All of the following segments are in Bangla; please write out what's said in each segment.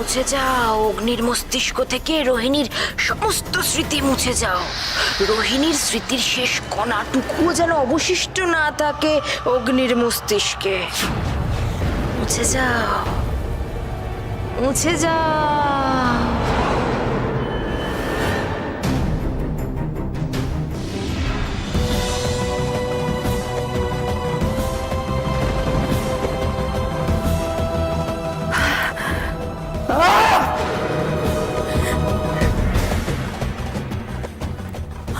মুছে যাও, অগ্নির মস্তিষ্ক থেকে রোহিণীর সমস্ত স্মৃতি মুছে যাও। রোহিণীর স্মৃতির শেষ কণাটুকুও যেন অবশিষ্ট না থাকে অগ্নির মস্তিষ্কে। মুছে যাও, মুছে যাও।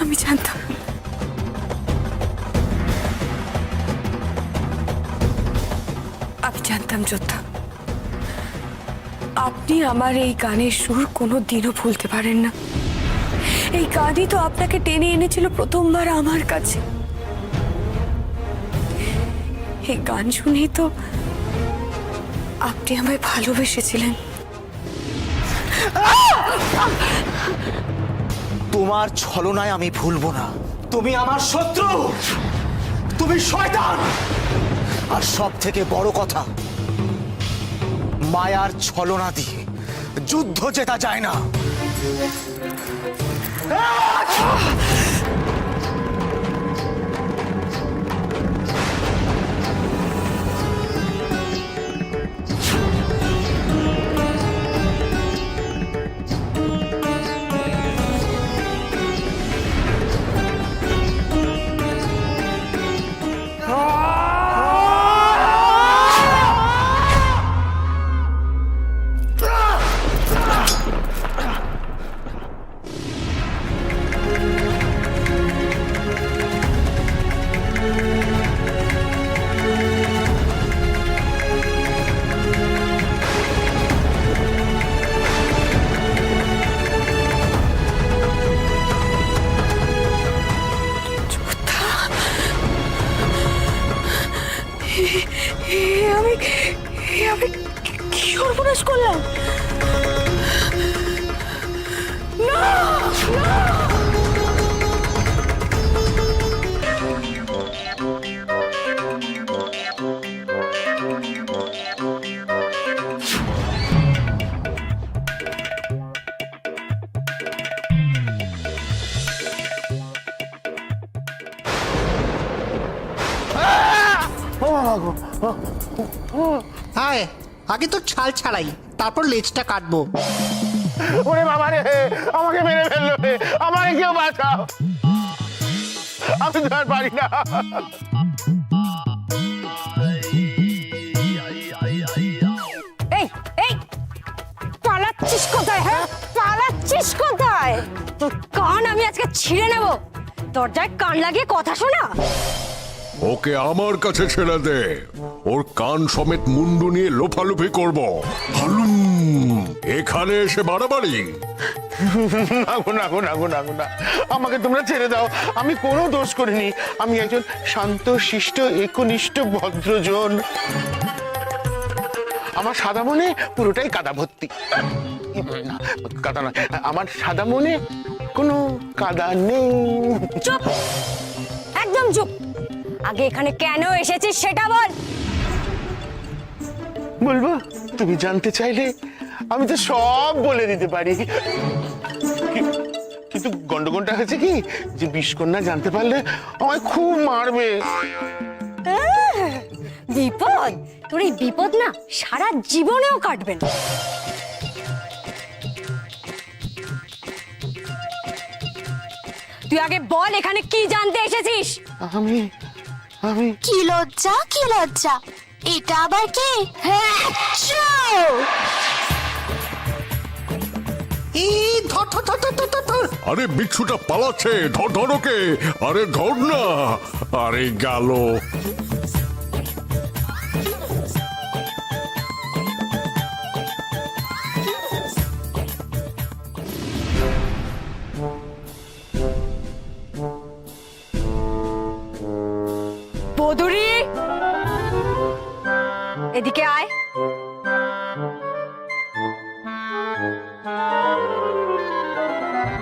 আমি জানতাম, আমি জানতাম যোদ্ধা, আপনি আমার এই গানের সুর কোনো দিনও ভুলতে পারেন না। এই গানই তো আপনাকে টেনে এনেছিল প্রথমবার আমার কাছে। এই গান শুনেই তো আপনি আমায় ভালোবেসেছিলেন। তোমার ছলনায় আমি ভুলবো না। তুমি আমার শত্রু, তুমি শয়তান। আর সব থেকে বড় কথা, মায়ার ছলনা দিয়ে যুদ্ধ জেতা যায় না। আমি কি সর্বনাশ করলাম? না, না! আয়, আগে তো ছাল ছাড়াই, তারপর লেজটা কাটবো। ওরে বাবা রে, আমাকে মেরে ফেললো রে, আমাকে কেউ বাঁচাও, আমি তো আর পারি না। এই এই পালাচ্ছিস কোথায়? হ্যাঁ, পালাচ্ছিস কোথায়? তোর কান আমি আজকে ছিঁড়ে নেব। দরজায় কান লাগিয়ে কথা শোনা। ওকে আমার কাছে ছেড়ে দে, ওর কান সমেত মুন্ডু নিয়ে লোফালুফি করব। হালুম, এখানে এসে বাড়াবাড়ি। না, আমাকে তোমরা ছেড়ে দাও, আমি কোনো দোষ করিনি। আমি একজন শান্ত শিষ্ট একনিষ্ঠ ভদ্রজন। আমার সাদা মনে পুরোটাই কাদা ভর্তি। কাদা নয়, আমার সাদা মনে কোনো কাদা নেই। চুপ, একদম চুপ। আগে এখানে কেন এসেছিস সেটা বল। বলবো? তুমি জানতে চাইলে আমি তো সব বলে দিতে পারি, কিন্তু গন্ডগোলটা হয়েছে কি যে বিষকন্যা জানতে পারলে আমায় খুব মারবে। বিপদ? তোর এই বিপদ না সারা জীবনেও কাটবে না। তুই আগে বল এখানে কি জানতে এসেছিস? আমি আমি কি লজ্জা, কি লজ্জা! এটা আবার কে? হ্যাঁ, এই ধর ধর ধর ধর ধর ধর। আরে বিচ্ছুটা পালাচ্ছে, ধর ধর ওকে। আরে ধর না, আরে গেল। বদুরি, এদিকে আয়।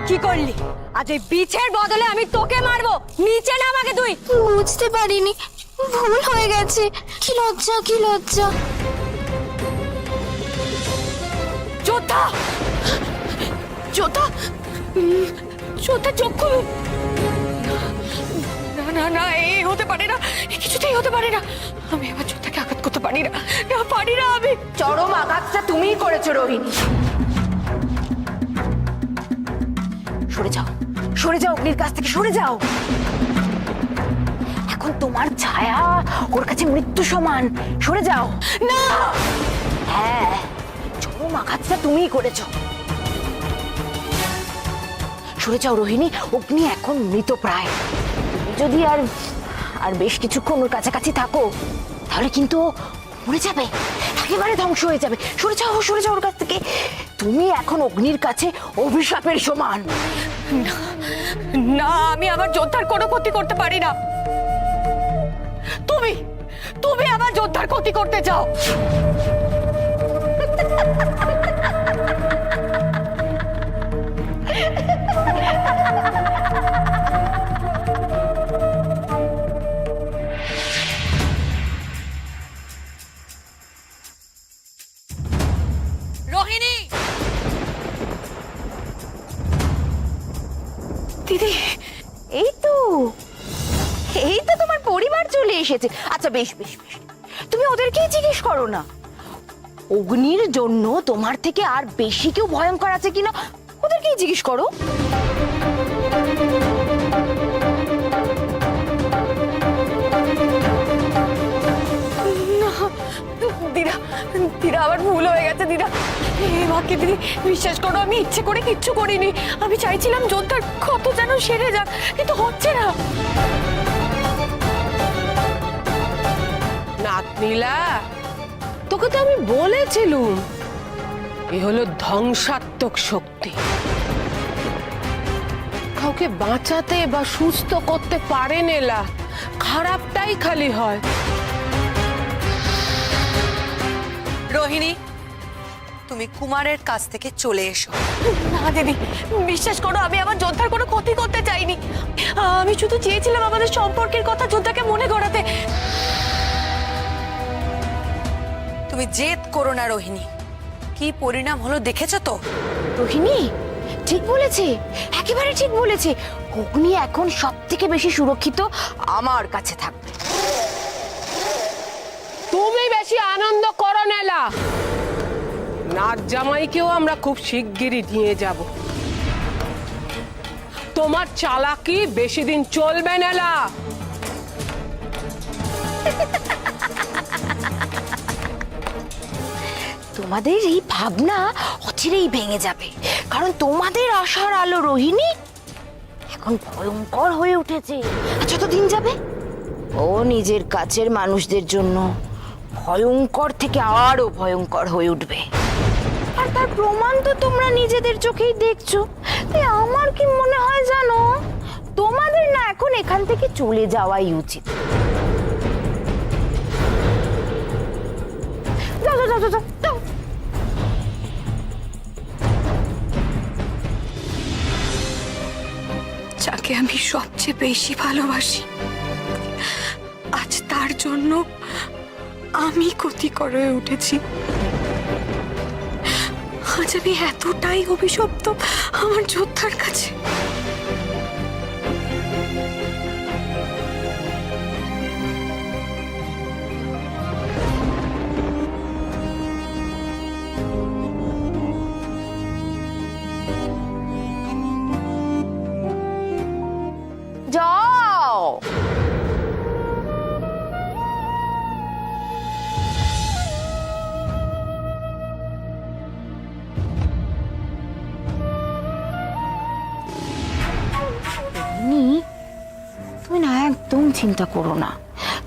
কি করলি? আজ এই বিছের বদলে আমি তোকে মারবো। নিচে নাম আগে তুই। বুঝতে পারিনি, ভুল হয়ে গেছে। কি লজ্জা, কি লজ্জা! যোদ্ধা যোদ্ধা যোদ্ধা চোখ খুলুন। না না না, এ হতে পারে না, এ কিছুতেই হতে পারে না। আমি আমার যোদ্ধাকে আঘাত করতে পারি না, না পারি না আমি। চরম আঘাতটা তুমিই করেছো রোহিণী। সরে যাও, সরে যাও, অগ্নির কাছ থেকে সরে যাও। এখন তোমার ছায়া ওর কাছে মৃত্যু সমান। সরে যাও। না, হ্যাঁ, চরম আঘাতটা তুমিই করেছো। সরে যাও রোহিণী, অগ্নি এখন মৃতপ্রায়। তুমি যদি আর বেশ কিছুক্ষণ ওর কাছাকাছি থাকো তাহলে কিন্তু ও মরে যাবে, একেবারে ধ্বংস হয়ে যাবে। সরে যাও, সরে যাও ওর কাছ থেকে। তুমি এখন অগ্নির কাছে অভিশাপের সমান। না, আমি আমার যোদ্ধার কোনো ক্ষতি করতে পারি না। তুমি তুমি আমার যোদ্ধার ক্ষতি করতে চাও। রোহিণী, দিদি, এই তো তোমার পরিবার চলে এসেছে। আচ্ছা বেশ বেশ বেশ, তুমি ওদেরকেই জিজ্ঞেস করো না অগ্নির জন্য তোমার থেকে আর বেশি কেউ ভয়ঙ্কর আছে কিনা, ওদেরকেই জিজ্ঞেস করো। দিদা দিদা আমার ভুল হয়ে গেছে দিদা। মাকে দিদি বিশ্বাস করো, আমি ইচ্ছে করে কিচ্ছু করিনি। আমি চাইছিলাম যোদ্ধার ক্ষত যেন সেরে যাক, কিন্তু হচ্ছে না। নাতনিলা, তোকে তো আমি বলেছিলুম এ হলো ধ্বংসাত্মক শক্তি। কাউকে বাঁচাতে বা সুস্থ করতে পারে নেলা, খারাপটাই খালি হয়। রোহিণী, তুমি কুমারের কাছ থেকে চলে এসো। না দিদি, বিশ্বাস করো, আমি আমার যোদ্ধার কোনো ক্ষতি করতে চাইনি। আমি শুধু চেয়েছিলাম আমাদের সম্পর্কের কথা যোদ্ধাকে মনে করাতে। তুমি জেদ করো না রোহিণী, কি পরিণাম হলো দেখেছো তো? রোহিণী ঠিক বলেছে, একেবারে ঠিক বলেছে। অগ্নি এখন সব থেকে বেশি সুরক্ষিত আমার কাছে থাকবে। তুমি বেশি আনন্দ করো নেলা, নাচ জামাইকেও আমরা খুব শিগগিরই নিয়ে যাব। তোমার চালাকি বেশি দিন চলবে নেলা। তোমাদের এই ভাবনা অচিরেই ভেঙে যাবে, কারণ তোমাদের আশার আলো রোহিণী এখন ভয়ঙ্কর হয়ে উঠেছে। যত দিন যাবে ও নিজের কাছের মানুষদের জন্য ভয়ঙ্কর থেকে আরো ভয়ঙ্কর হয়ে উঠবে। আর তার প্রমাণ তো তোমরা নিজেদের চোখেই দেখছো। তাই আমার কি মনে হয় জানো, তোমাদের না এখন এখান থেকে চলে যাওয়াই উচিত। যাও যাও যাও যাও যাও। যাকে আমি সবচেয়ে বেশি ভালোবাসি, আজ তার জন্য আমি ক্ষতিকর হয়ে উঠেছি। আজ আমি এতটাই অভিশপ্ত আমার যোদ্ধার কাছে। যাও। তুমি না একদম চিন্তা করো না,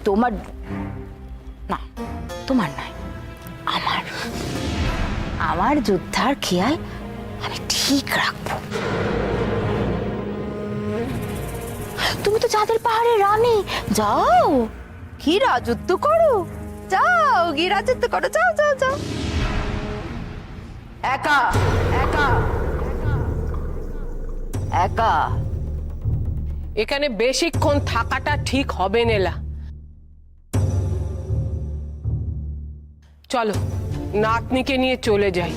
তোমার না, তোমার নয়, আমার যোদ্ধার খেয়াল আমি ঠিক রাখবো। তুমি তো চাঁদের পাহাড়ের রানী, যাও কি রাজত্ব করো, যাও কি রাজত্ব করো, যাও যাও যাও। একা একা একা এখানে বেশিক্ষণ থাকাটা ঠিক হবে নেলা। চলো নাতনিকে নিয়ে চলে যাই।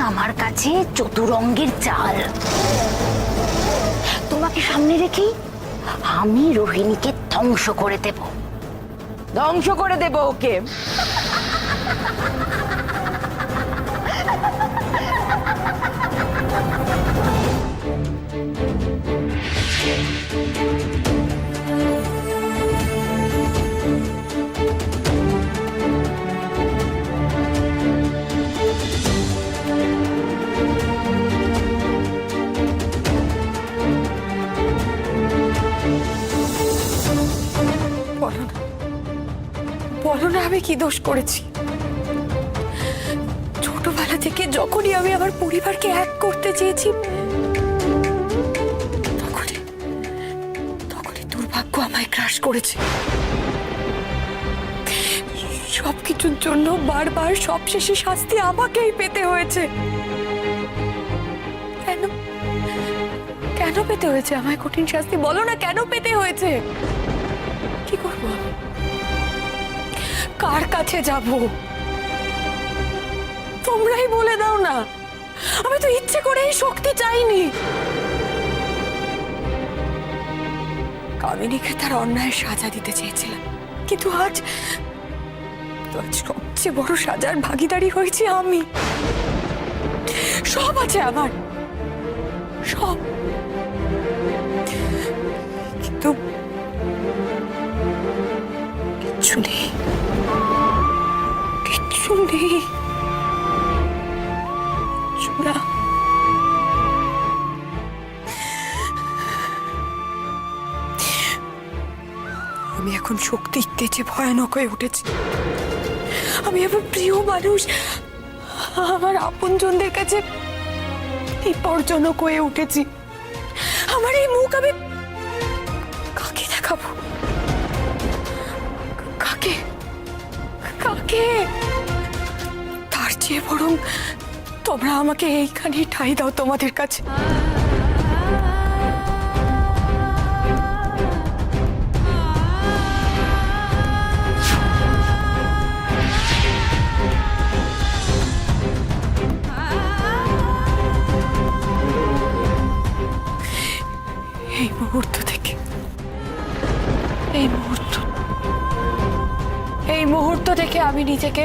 আমার কাছে চতুরঙ্গের চাল। তোমাকে সামনে রেখেই আমি রোহিণীকে ধ্বংস করে দেব। ধ্বংস করে দেব ওকে। বলো না, বলো না আমি কি দোষ করেছি? ছোটবেলা থেকে যখনই আমি আমার পরিবারকে এক করতে চেয়েছি, তখনই দুর্ভাগ্য আমায় গ্রাস করেছে। সবকিছুর জন্য বারবার সবশেষে শাস্তি আমাকেই পেতে হয়েছে। কেন কেন পেতে হয়েছে আমায় কঠিন শাস্তি? বলো না, কেন পেতে হয়েছে? কি করবো? কার কাছে যাব? তোমরাই বলে দাও না। আমি তো ইচ্ছে করে এই শক্তি চাইনি। কামিনীকে তার অন্যায় সাজা দিতে চেয়েছিলাম, কিন্তু আজ সবচেয়ে বড় সাজার ভাগীদারি হয়েছি আমি। সব আছে আমার, সব, কিন্তু কিচ্ছু নেই, কিচ্ছু নেই। শোনা, আমি এখন শক্তির তেজে ভয়ানক হয়ে উঠেছি। আমি আমার প্রিয় মানুষ, আমার আপনজনদের কাছে বিপজ্জনক হয়ে উঠেছি। আমার এই মুখ আমি কাকে দেখাবো? কাকে কাকে? তার চেয়ে বরং তোমরা আমাকে এইখানে ঠাঁই দাও তোমাদের কাছে। এই মুহূর্ত থেকে আমি নিজেকে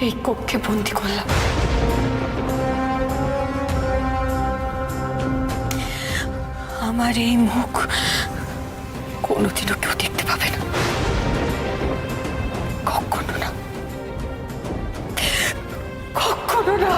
এই কক্ষে বন্দি করলাম। আমার এই মুখ কোনোদিনও কেউ দেখতে পাবে না, কখনো না, কখনো না।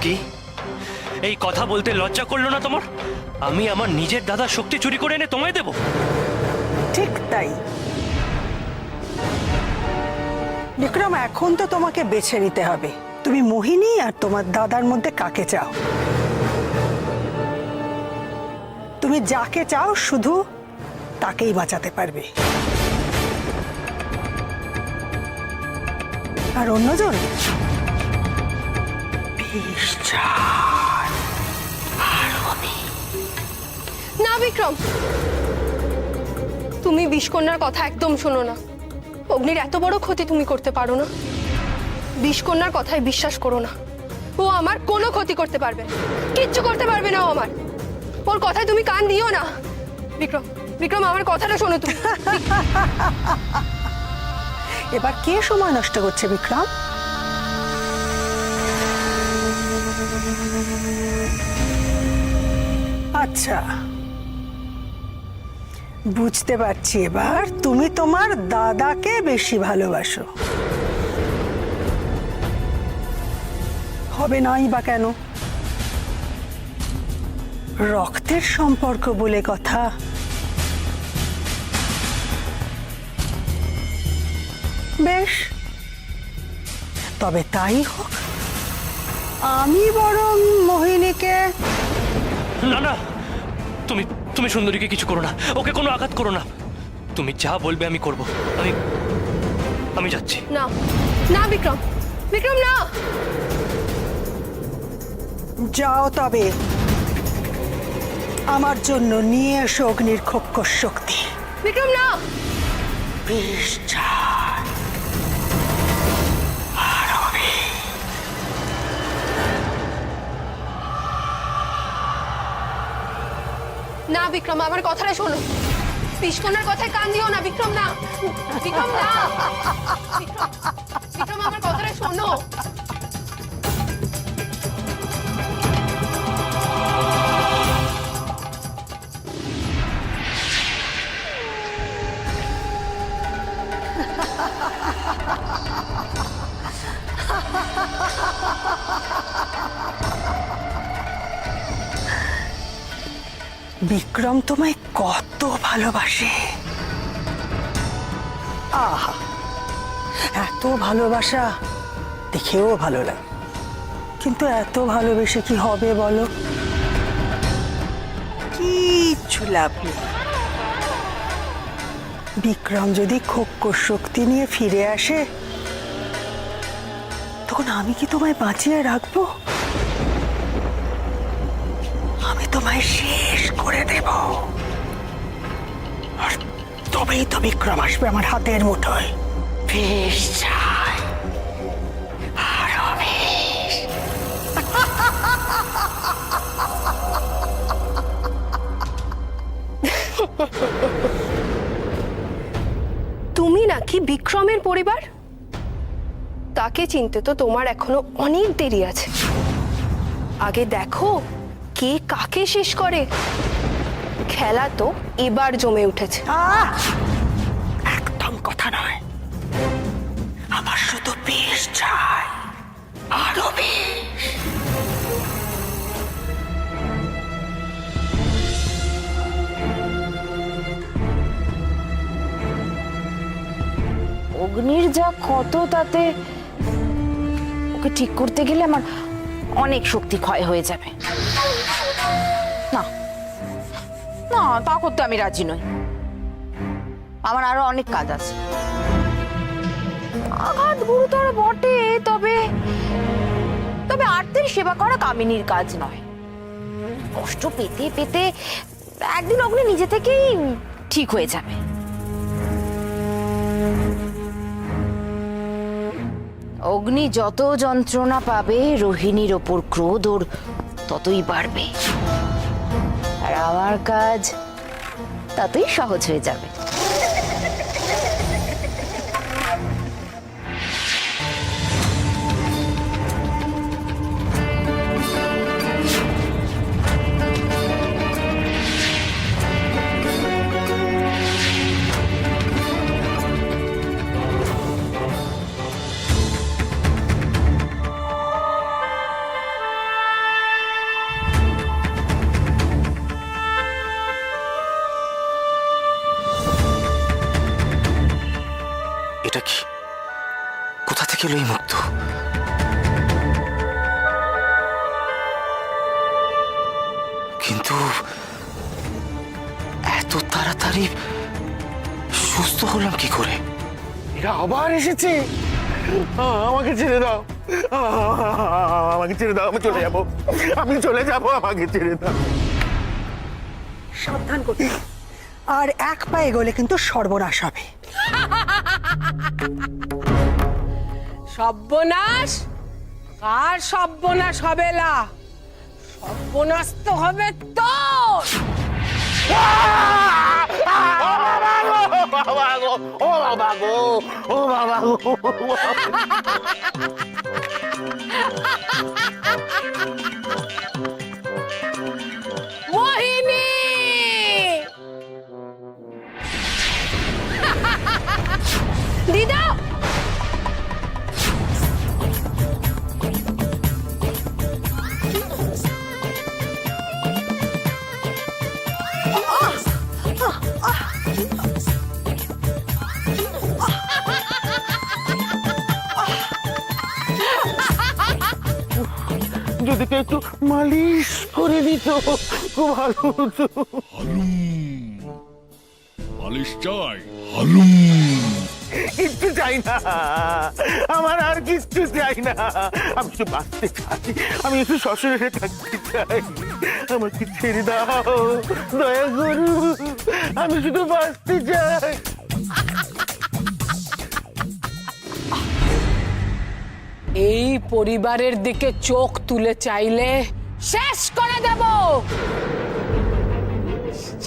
কি এই কথা বলতে লজ্জা করলো না তোমার? আমি আমার নিজের দাদার শক্তি চুরি করে এনে তোমায় দেব? ঠিক তাই বিক্রম, এখন তো তোমাকে বেছে নিতে হবে, তুমি মোহিনী আর তোমার দাদার মধ্যে কাকে চাও। তুমি যাকে চাও শুধু তাকেই বাঁচাতে পারবে, আর অন্যজন না বিক্রম, তুমি বিষকন্যার কথা একদম শোনো না। অগ্নির এত বড় ক্ষতি তুমি করতে পারো না। বিষকন্যার কথায় বিশ্বাস করো না। ও আমার কোনো ক্ষতি করতে পারবে না, কিচ্ছু করতে পারবে না ও আমার। ওর কথায় তুমি কান দিও না। বিক্রম, বিক্রম আমার কথাটা শোনো তুমি। এবার কে সময় নষ্ট করছে বিক্রম? আচ্ছা, বুঝতে পারছি এবার তুমি তোমার দাদাকে বেশি ভালোবাসো। হবে নাই বা কেন? রক্তের সম্পর্ক বলে কথা। বেশ, তবে তাই হোক। আমি বরং মোহিনীকে... না না, তুমি তুমি সুন্দরীকে কিছু করো না, ওকে কোনো আঘাত করো না। তুমি যা বলবে আমি করব। আমি যাচ্ছি। না না বিক্রম, বিক্রম না। যাও তবে আমার জন্য নিয়ে এসো অগ্নির খোক্কর শক্তি। বিক্রম না। বিষ ঝাড়। না বিক্রম, আমার কথাটা শোনো। পিস্তনের কথায় কান দিও না বিক্রম না। বিক্রম না। বিক্রম আমার কথাটা শোনো। বিক্রম তোমায় কত ভালোবাসে। আহা, এত ভালোবাসা দেখেও ভালো লাগে, কিন্তু এত ভালোবেসে কি হবে বলো? কিচ্ছু লাভ নেই। বিক্রম যদি খোক্কর শক্তি নিয়ে ফিরে আসে, তখন আমি কি তোমায় বাঁচিয়ে রাখবো? আমি তোমায় শেষ করে দেব, আর তবেই তো বিক্রম আসবে আমার হাতের মুঠোয়। বেশ চাই আরো বেশ। তুমি নাকি বিক্রমের পরিবার? তাকে চিনতে তো তোমার এখনো অনেক দেরি আছে। আগে দেখো কে কাকে শেষ করে। খেলা তো এবার জমে উঠেছে। একদম কথা নয়, আমার শুধু বেশ চাই, আরো বেশ। অগ্নির যা ক্ষত, তাতে ওকে ঠিক করতে গেলে আমার অনেক শক্তি ক্ষয় হয়ে যাবে। না না, তা করতে আমি রাজি নই। আমার আরো অনেক কাজ আছে। আঘাত গুরুতর বটে, তবে তবে আর্তের সেবা করা কামিনীর কাজ নয়। কষ্ট পেতে পেতে একদিন অগ্নি নিজে থেকেই ঠিক হয়ে যাবে। অগ্নি যত যন্ত্রণা পাবে, রোহিণীর ওপর ক্রোধ ওর ততই বাড়বে, আর আমার কাজ ততই সহজ হয়ে যাবে। এটা কি? কোথা থেকে এলো এই মুক্ত? কিন্তু এত তাড়াতাড়ি সুস্থ হলাম কি করে? এরা আবার এসেছে। আমাকে ছেড়ে দাও, আমাকে ছেড়ে দাও, আমি চলে যাবো, আমি চলে যাবো, আমাকে ছেড়ে দাও। সাবধান করতে, আর এক পায়ে গেলে কিন্তু সর্বনাশ হবে। সর্বনাশ? কার সর্বনাশ হবে? লা সর্বনাশ তো হবে তোর। ও বাবা গো, ও বাবা গো। মোহিনী! দিদা! যদি কেউ একটু মালিশ করে দিত খুব ভালো হতো। মালিশ চাই? হালুম। কিচ্ছু চাই না, আমার আর কিচ্ছু চাই না। আমি শুধু বাঁচতে চাই, আমি একটু শ্বশুরে থাকতে চাই। আমাকে ছেড়ে দাও, দয়া করু, আমি শুধু বাঁচতে চাই। এই পরিবারের দিকে চোখ তুলে চাইলে শেষ করে দেব।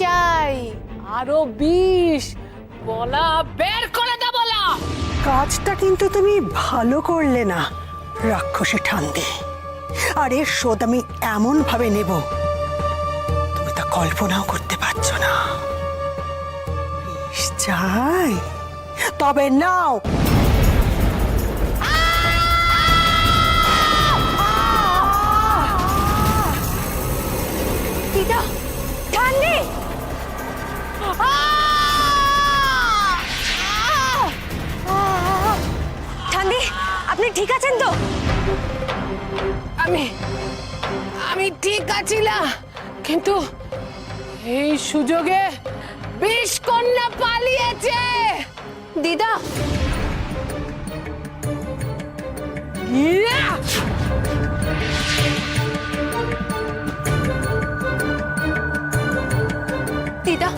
চাই আরো 20, বলা বের করে দেব না। কাজটা কিন্তু তুমি ভালো করলে না রাক্ষসী ঠান্ডে। আর এর শোধ আমি এমন ভাবে নেব তুমি তা কল্পনাও করতে পারছো না। বিষ চাই? তবে নাও। দিদা, ঠান্ডে, ঠান্ডে, আপনি ঠিক আছেন তো? আমি ঠিক আছি না, কিন্তু এই সুযোগে বিষ কন্যা পালিয়েছে। দিদা, ইয়া! দিদা,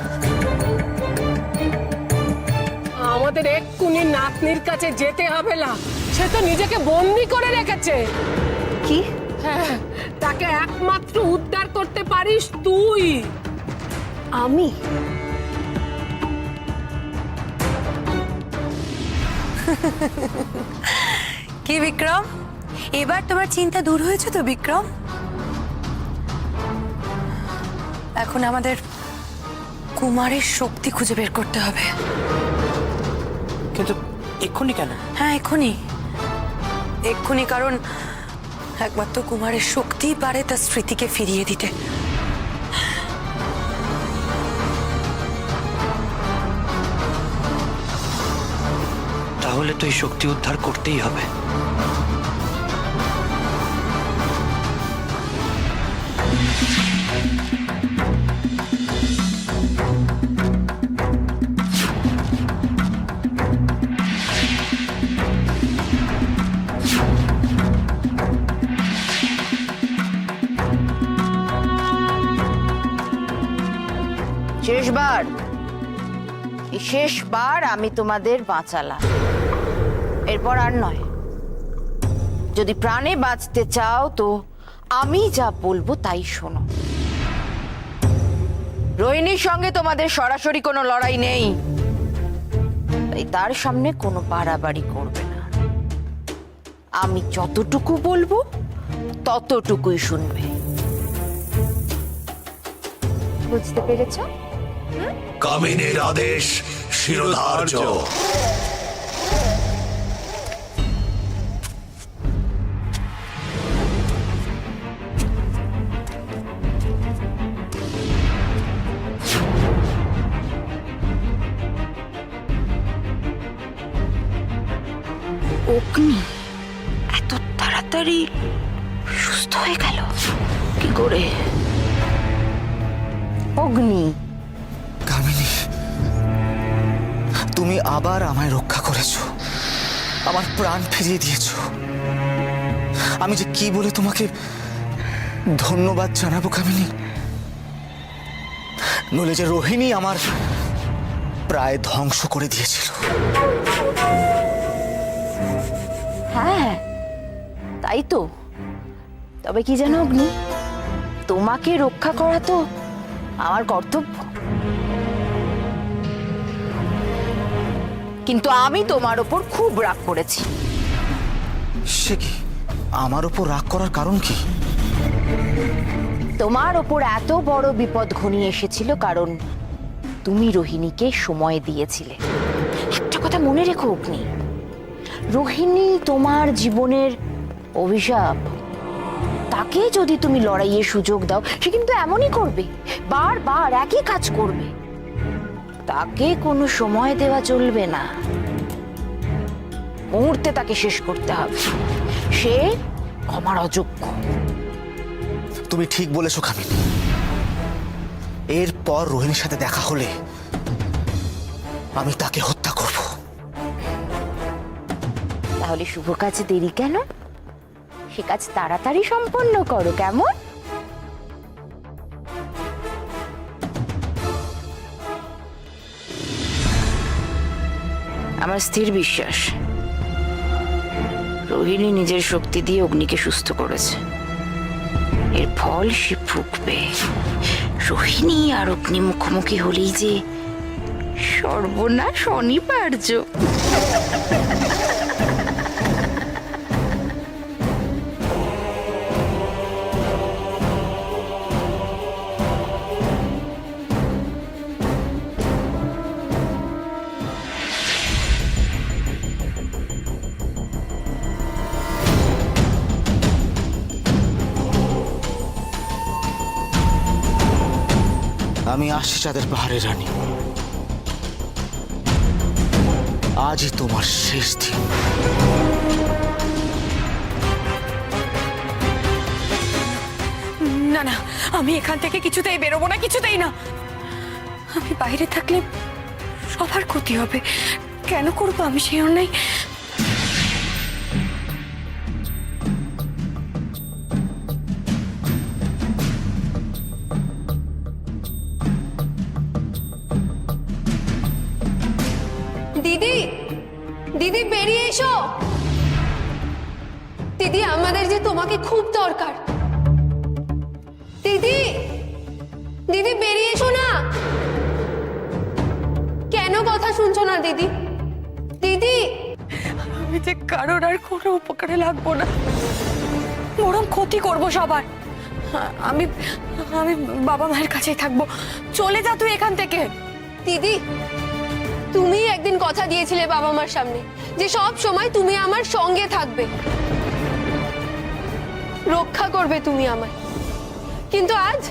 আমাদের এক্ষুনি নাতনির কাছে যেতে হবে না। সে তো নিজেকে বন্দি করে রেখেছে। কি? হ্যাঁ, তাকে একমাত্র উদ্ধার করতে পারিস তুই। আমি? কি বিক্রম, এবার তোমার চিন্তা দূর হয়েছে তো বিক্রম? এখন আমাদের কুমারের শক্তি খুঁজে বের করতে হবে। কিন্তু এক্ষুনি কেন? হ্যাঁ, এক্ষুনি, এক্ষুনি, কারণ একমাত্র কুমারের শক্তিই পারে তার স্মৃতিকে ফিরিয়ে দিতে। তাহলে তো এই শক্তি উদ্ধার করতেই হবে। শেষবার, এই শেষবার আমি তোমাদের বাঁচালাম, এরপর আর নয়। যদি প্রাণে বাঁচতে চাও তো আমি যা বলবো তাই শোনো। রোহিণীর সঙ্গে তোমাদের সরাসরি কোনো লড়াই নেই, তাই তার সামনে কোনো বাড়াবাড়ি করবে না। আমি যতটুকু বলবো ততটুকুই শুনবে। বুঝতে পেরেছ? কামিনীর আদেশ শিরোধার্য। অগ্নি এত তাড়াতাড়ি সুস্থ হয়ে গেল কি করে? অগ্নি, কামিনী, তুমি আবার আমায় রক্ষা করেছো, আমার প্রাণ ফিরিয়ে দিয়েছো। আমি যে কি বলে তোমাকে ধন্যবাদ জানাবো কামিনী। নইলে যে রোহিণী আমার প্রায় ধ্বংস করে দিয়েছিল। হ্যাঁ তাই তো। তবে কি জানো অগ্নি, তোমাকে রক্ষা করা তো আমার কর্তব্য, কিন্তু আমি তোমার ওপর খুব রাগ করেছি। সে কি? আমার ওপর রাগ করার কারণ কি? তোমার ওপর এত বড় বিপদ ঘনিয়ে এসেছিল কারণ তুমি রোহিণীকে সময় দিয়েছিলে। একটা কথা মনে রেখো অগ্নি, রোহিণী তোমার জীবনের অভিশাপ। তাকে যদি তুমি লড়াইয়ের সুযোগ দাও সে কিন্তু এমনই করবে, বারবার একই কাজ করবে। তাকে কোনো সময় দেওয়া চলবে না, মুহূর্তে তাকে শেষ করতে হবে। সে ক্ষমার অযোগ্য। তুমি ঠিক বলেছো কামিনী। এরপর রোহিণীর সাথে দেখা হলে আমি তাকে হত্যা করব। তাহলে শুভ কাজে দেরি কেন? সে কাজ তাড়াতাড়ি সম্পন্ন করো, কেমন? আমার স্থির বিশ্বাস রোহিণী নিজের শক্তি দিয়ে অগ্নিকে সুস্থ করেছে। এর ফল সে ভুগবে। রোহিণী আর অগ্নি মুখোমুখি হলেই যে সর্বনাশ অনিবার্য। আমি আসছি চাঁদের পাহাড়ের রানী। আজই তোমার শেষ দিন। না না, আমি এখান থেকে কিছুতেই বেরোবো না, কিছুতেই না। আমি বাইরে থাকলে সবার ক্ষতি হবে। কেন করবো আমি সেই অন্যায়? দিদি, দিদি বেরিয়ে এসো। দিদি, আমাদের যে তোমাকে খুব দরকার। দিদি, দিদি বেরিয়ে এসো না। কেন কথা শুনছো না দিদি? দিদি, আমি যে কারোর আর কোনো উপকারে লাগবো না, বরং ক্ষতি করবো সবার। আমি আমি বাবা মায়ের কাছেই থাকবো। চলে যা তুই এখান থেকে। দিদি, তুমি একদিন কথা দিয়েছিলে বাবা মার সামনে যে সব সময় তুমি আমার সঙ্গে থাকবে, রক্ষা করবে তুমি আমার। কিন্তু আজ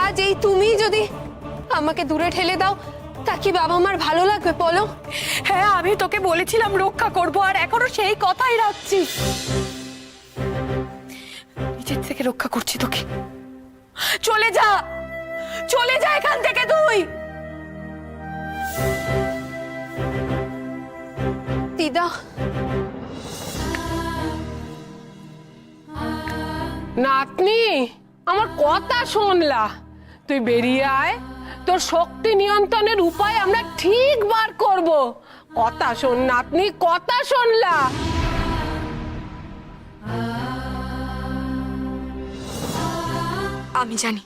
আজ এই তুমি যদি আমাকে দূরে ঠেলে দাও, তা কি বাবা মার ভালো লাগবে বলো? হ্যাঁ, আমি তোকে বলেছিলাম রক্ষা করবো, আর এখনো সেই কথাই রাখছি। নিজের থেকে রক্ষা করছি তোকে। চলে যা, চলে যা এখান থেকে তুই। দিদা, নাতনি, আমার কথা শুনলা? তুই বেরিয়ে আয়, তোর শক্তি নিয়ন্ত্রণের উপায় আমরা ঠিক বার করব। কথা শোন নাতনি, কথা শুনলা? আমি জানি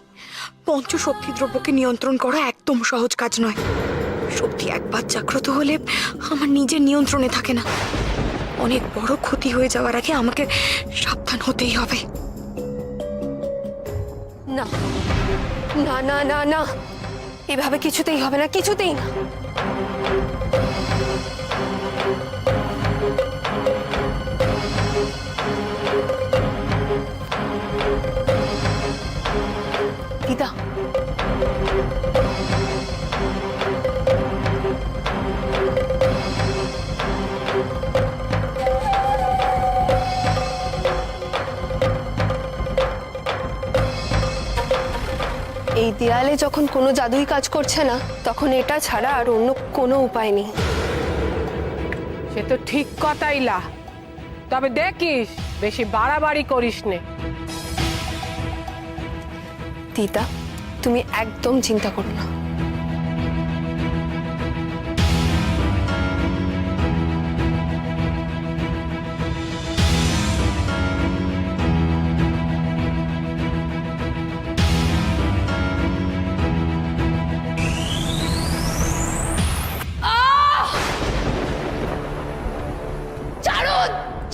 পঞ্চশক্তি দ্রব্যকে নিয়ন্ত্রণ করা একদম সহজ কাজ নয়। শক্তি একবার জাগ্রত হলে আমার নিজের নিয়ন্ত্রণে থাকে না। অনেক বড় ক্ষতি হয়ে যাওয়ার আগে আমাকে সাবধান হতেই হবে। না না না না না, এভাবে কিছুতেই হবে না, কিছুতেই না। দিদা, এই দেয়ালে যখন কোনো জাদুই কাজ করছে না, তখন এটা ছাড়া আর অন্য কোনো উপায় নেই। সে তো ঠিক কথাই লা, তবে দেখিস বেশি বাড়াবাড়ি করিস নে। দিদা, তুমি একদম চিন্তা করো না।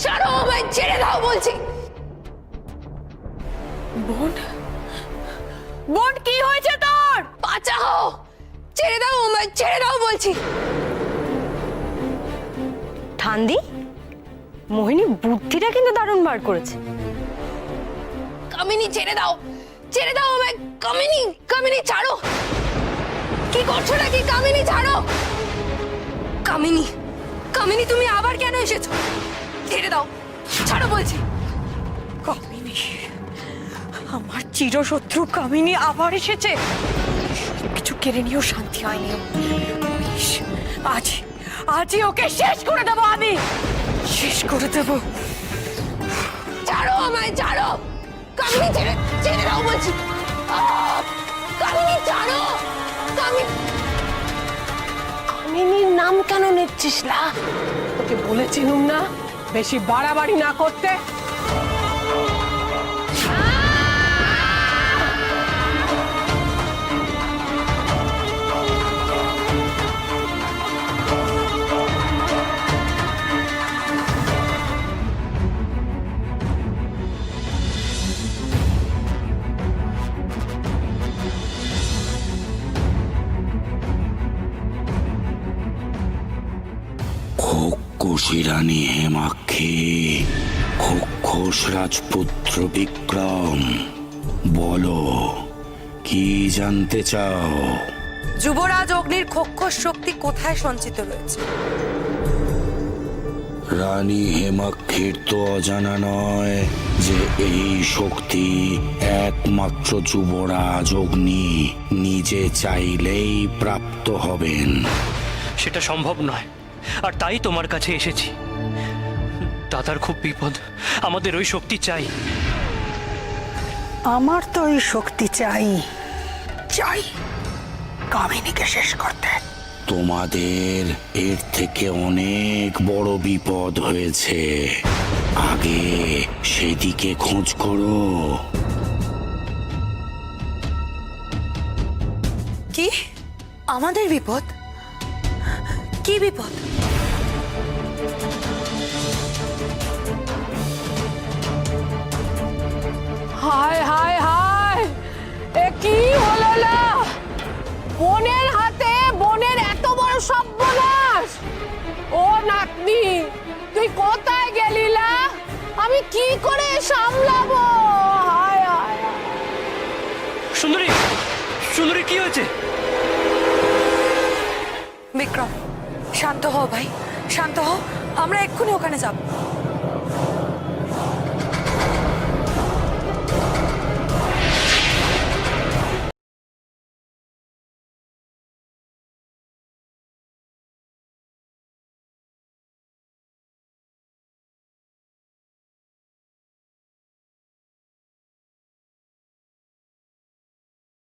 ছাড়ো আমায়, ছেড়ে দাও বলছি। বোন, বোন কি হয়েছে তোর? বাঁচাও, ছেড়ে দাও আমায়, ছেড়ে দাও বলছি। ঠান্দি, মোহিনী বুদ্ধিটা কিন্তু দারুণ বার করেছে। কামিনী, ছেড়ে দাও, ছেড়ে দাও আমায়। কামিনী, কামিনী ছাড়ো। কি করছো নাকি? কামিনী ছাড়ো। কামিনী, কামিনী তুমি আবার কেন এসেছো? ছেড়ে দাও, ছাড়ো বলছি। কামিনী, আমার চিরশত্রু কামিনী আবার এসেছে। কিছু কেড়ে নিয়েও শান্তি হয়নি। আজ আজই ওকে শেষ করে দেবো আমি। শেষ করে দেবো। ছাড়ো আমায়, ছাড়ো কামিনী, ছেড়ে ছেড়ে দাও বলছি। কামিনী ছাড়ো, কামিনীর নাম কেন নিচ্ছিস লা? তোকে বলেছিলুম না বেশি বাড়াবাড়ি না করতে। খোকসী রানী হেমাক্ষী, খোকস রাজপুত্র বিক্রম, বলো কি জানতে চাও? যুবরাজ অগ্নির খোক্ষস শক্তি কোথায় সঞ্চিত রয়েছে? রানী হেমাক্ষীর তো অজানা নয় যে এই শক্তি একমাত্র যুবরাজ অগ্নি নিজে চাইলেই প্রাপ্ত হবেন। সেটা সম্ভব নয়, আর তাই তোমার কাছে এসেছি। দাদার খুব বিপদ, আমাদের ওই শক্তি চাই। আমার তো এই শক্তি চাই, চাই কামিনীকে শেষ করতে। তোমাদের এর থেকে অনেক বড় বিপদ হয়েছে, আগে সেদিকে খোঁজ করো। কি আমাদের বিপদ? কি বিপদ? হায় হায় হায়, এ কি হলো না? বোনের হাতে বোনের এত বড় সর্বনাশ! ও নাতনি, তুই কোথায় গেলিলা? আমি কি করে সামলাবো? হায় হায় হায়। সুন্দরী, সুন্দরী কি হয়েছে? বিক্রম, শান্ত হও ভাই, শান্ত হও। আমরা এক্ষুনি ওখানে যাব।